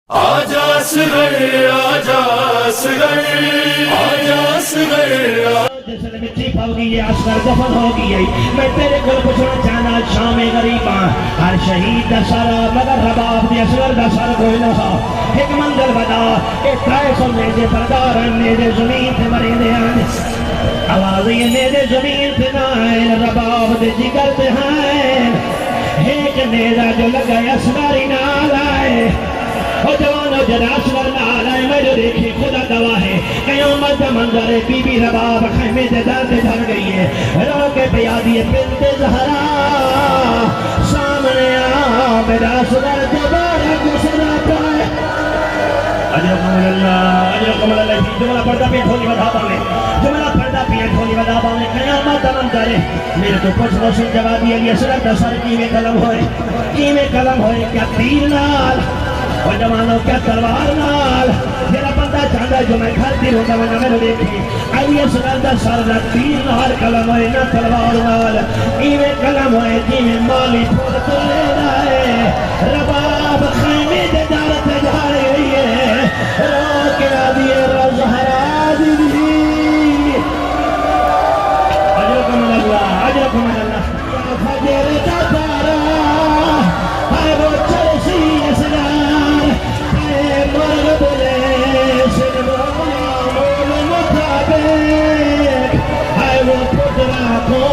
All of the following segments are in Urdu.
آجا اصغر آجا اصغر آجا اصغر جسل مٹی پاؤ گی یہ اصغر دفن ہو گئی میں تیرے کو پوچھنا چاہنا شام غریباں ہر شہید دا سر مگر رباب دی اصغر دا سر کوئی نہ ہو ایک منزل بدا ایک تائے سو نیزے پردار نیزے زمین تے مرے دے آنے آوازی نیزے زمین تے نائن رباب دے جگر تے ہائن ایک نیزہ جو لگا اصغری نال آئے او جوانو جراش ورنال آئے میں جو دیکھے خدا گواہ ہے قیامت منظر بی بی رباب خیمے دے درد بھر گئی ہے رو کے پیادی بنت زہرا سامنے آ میرا صدر دوبارہ گسنا پائے اجرکم اللہ جملہ پردہ پہ کھولی ودا بانے جملہ پردہ پہ کھولی ودا بانے قیامت منظر میرے تو کچھ روشن جوابی علی اصغر دا سر کیویں قلم ہوئے کیا تیر نال اور جوانوں کیا تلوار نال میرا بندہ چاہتا جو میں گھر دل ہوتا میں نے دیکھی علی اصغر دا سر نہ تیر نال قلم ہوئے نہ تلوار نال ایویں قلم ہوئے جیویں مالی پھول تو لے رہے رباب خیمے دے دارت جا رہی ہے رو کے آدھیے رزہرا دی اجرکم اللہ فجر دا تارا ہائے وہ چلسی اصغر ہائے مرد لے سن مول مطابق ہائے وہ پترا کو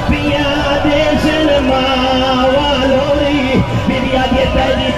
پیا دے سن ماں والوری میری آگے تیری